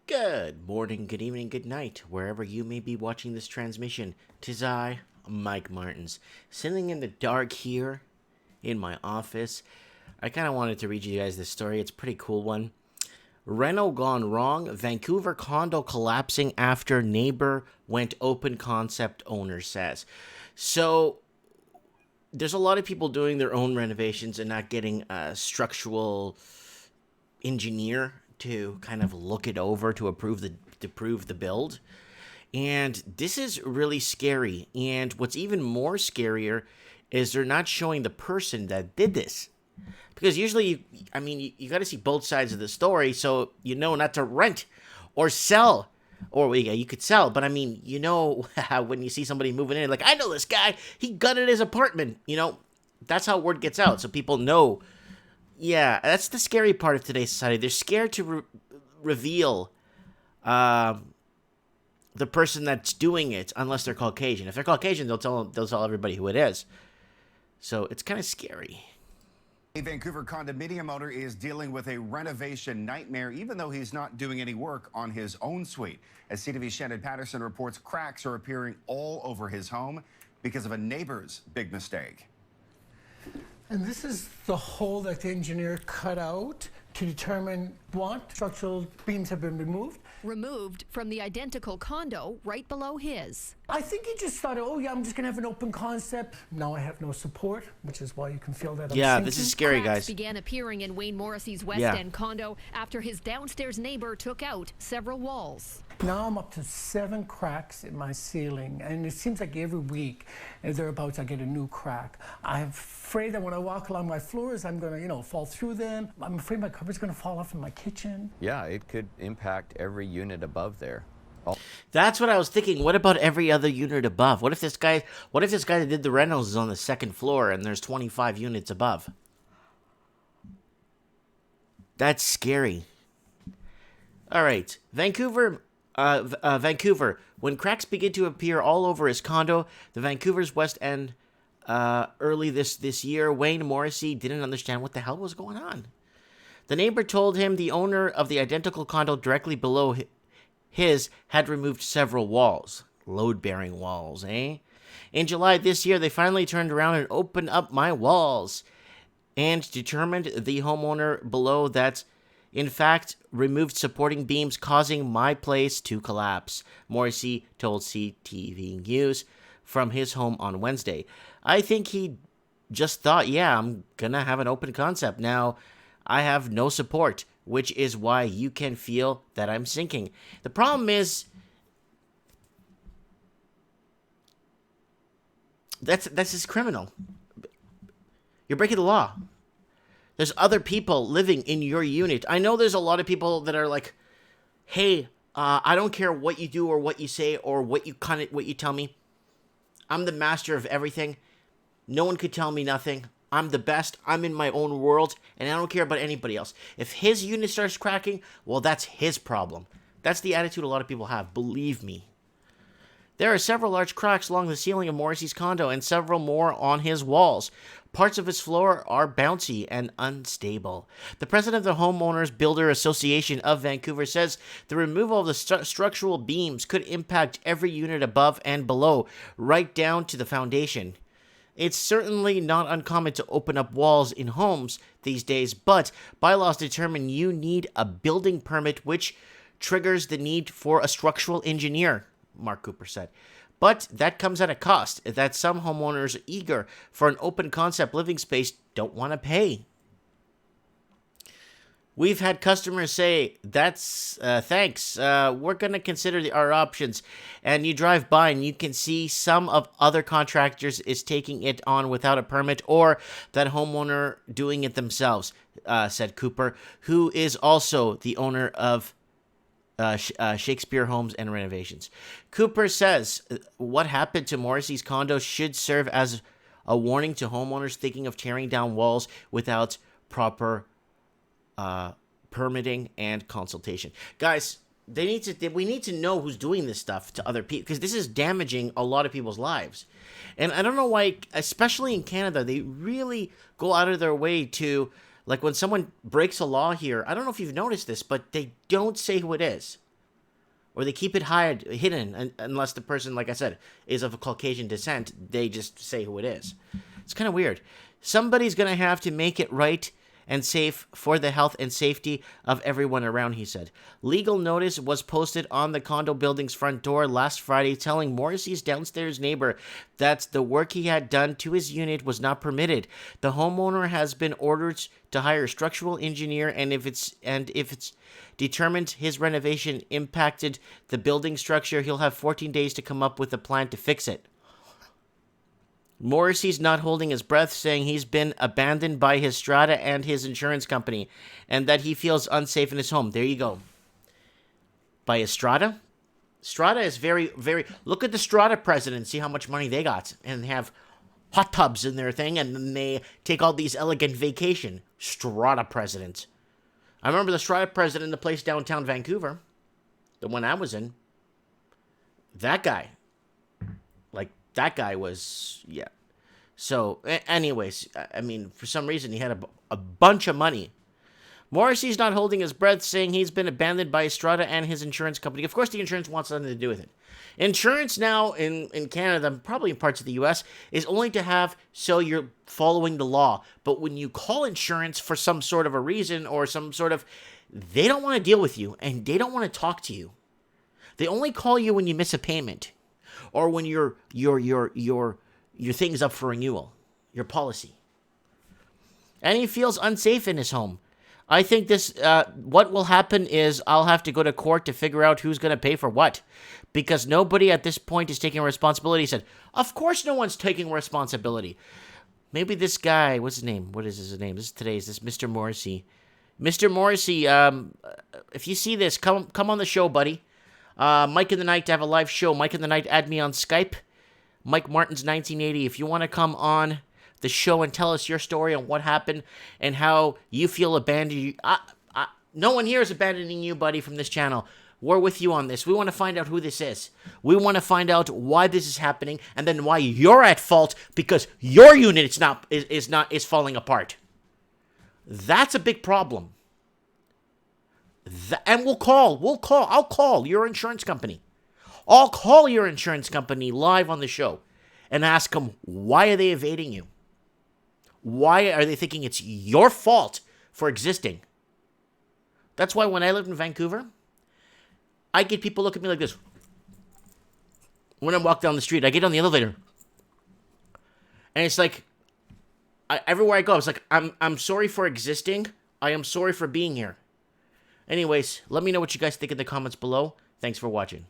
Good morning, good evening, good night, wherever you may be watching this transmission. 'Tis I, Mike Martins, sitting in the dark here in my office. I kind of wanted to read you guys this story. It's a pretty cool one. Reno gone wrong. Vancouver condo collapsing after neighbor went open concept, owner says. So, there's a lot of people doing their own renovations and not getting a structural engineer to kind of look it over to approve the build. And this is really scary. And what's even more scarier is they're not showing the person that did this. Because usually, you got to see both sides of the story so you know not to rent or sell. Or, well, yeah, you could sell, but how when you see somebody moving in, like, I know this guy, he gutted his apartment, that's how word gets out, so people know. Yeah, that's the scary part of today's society. They're scared to reveal the person that's doing it unless they're Caucasian. If they're Caucasian, they'll tell everybody who it is. So it's kind of scary. A Vancouver condominium owner is dealing with a renovation nightmare, even though he's not doing any work on his own suite. As CTV's Shannon Patterson reports, cracks are appearing all over his home because of a neighbor's big mistake. And this is the hole that the engineer cut out to determine what structural beams have been removed. Removed from the identical condo right below his. I think he just thought, oh yeah, I'm just gonna have an open concept. Now I have no support, which is why you can feel that. Yeah, this is scary, Cracks guys. Began appearing in Wayne Morrissey's West End condo after his downstairs neighbor took out several walls. Now I'm up to 7 cracks in my ceiling, and it seems like every week thereabouts I get a new crack. I'm afraid that when I walk along my floors, I'm gonna, fall through them. I'm afraid my cupboard's gonna fall off in my kitchen. Yeah, it could impact every unit above there. That's what I was thinking. What about every other unit above? What if this guy that did the renos is on the second floor and there's 25 units above? That's scary. All right, Vancouver. When cracks begin to appear all over his condo, the Vancouver's West End, early this year, Wayne Morrissey didn't understand what the hell was going on. The neighbor told him the owner of the identical condo directly below his had removed several walls. Load-bearing walls, eh? In July this year, they finally turned around and opened up my walls and determined the homeowner below that, in fact, removed supporting beams, causing my place to collapse, Morrissey told CTV News from his home on Wednesday. I think he just thought, yeah, I'm gonna have an open concept. Now, I have no support, which is why you can feel that I'm sinking. The problem is, that's just criminal. You're breaking the law. There's other people living in your unit. I know there's a lot of people that are like, hey, I don't care what you do or what you say or what you tell me. I'm the master of everything. No one could tell me nothing. I'm the best. I'm in my own world, and I don't care about anybody else. If his unit starts cracking, well, that's his problem. That's the attitude a lot of people have, believe me. There are several large cracks along the ceiling of Morrissey's condo and several more on his walls. Parts of his floor are bouncy and unstable. The president of the Homeowners Builder Association of Vancouver says the removal of the structural beams could impact every unit above and below, right down to the foundation. It's certainly not uncommon to open up walls in homes these days, but bylaws determine you need a building permit, which triggers the need for a structural engineer, Mark Cooper said. But that comes at a cost that some homeowners eager for an open concept living space don't want to pay. We've had customers say, that's, thanks, we're going to consider our options. And you drive by and you can see some of other contractors is taking it on without a permit or that homeowner doing it themselves, said Cooper, who is also the owner of Shakespeare Homes and Renovations. Cooper says what happened to Morrissey's condo should serve as a warning to homeowners thinking of tearing down walls without proper permitting and consultation. Guys, we need to know who's doing this stuff to other people, because this is damaging a lot of people's lives. And I don't know why, especially in Canada, they really go out of their way to, like, when someone breaks a law here, I don't know if you've noticed this, but they don't say who it is. or they keep it hidden, unless the person, like I said, is of a Caucasian descent. They just say who it is. It's kind of weird. Somebody's going to have to make it right and safe for the health and safety of everyone around, he said. Legal notice was posted on the condo building's front door last Friday telling Morrissey's downstairs neighbor that the work he had done to his unit was not permitted. The homeowner has been ordered to hire a structural engineer, and if it's determined his renovation impacted the building structure, he'll have 14 days to come up with a plan to fix it. Morrissey's not holding his breath, saying he's been abandoned by his strata and his insurance company, and that he feels unsafe in his home. There you go. By his strata? Strata is very, very... Look at the strata president, see how much money they got, and have hot tubs in their thing, and then they take all these elegant vacation. Strata president. I remember the strata president in the place downtown Vancouver, the one I was in. That guy. That guy was, yeah. So, anyways, I mean, for some reason, he had a bunch of money. Morrissey's not holding his breath, saying he's been abandoned by Strata and his insurance company. Of course, the insurance wants nothing to do with it. Insurance now in Canada, probably in parts of the U.S., is only to have so you're following the law. But when you call insurance for some sort of a reason or some sort of... They don't want to deal with you, and they don't want to talk to you. They only call you when you miss a payment. Or when your thing's up for renewal, your policy. And he feels unsafe in his home. I think this, what will happen is I'll have to go to court to figure out who's going to pay for what. Because nobody at this point is taking responsibility. He said, of course no one's taking responsibility. Maybe this guy, what's his name? What is his name? This Mr. Morrissey. Mr. Morrissey, if you see this, come on the show, buddy. Mike in the Night to have a live show. Mike in the Night, add me on Skype. Mike Martins 1980. If you want to come on the show and tell us your story on what happened and how you feel abandoned. No one here is abandoning you, buddy, from this channel. We're with you on this. We want to find out who this is. We want to find out why this is happening and then why you're at fault because your unit is falling apart. That's a big problem. And I'll call your insurance company. I'll call your insurance company live on the show and ask them, why are they evading you? Why are they thinking it's your fault for existing? That's why when I lived in Vancouver, I get people look at me like this. When I walk down the street, I get on the elevator. And it's like, everywhere I go, it's like, I'm sorry for existing. I am sorry for being here. Anyways, let me know what you guys think in the comments below. Thanks for watching.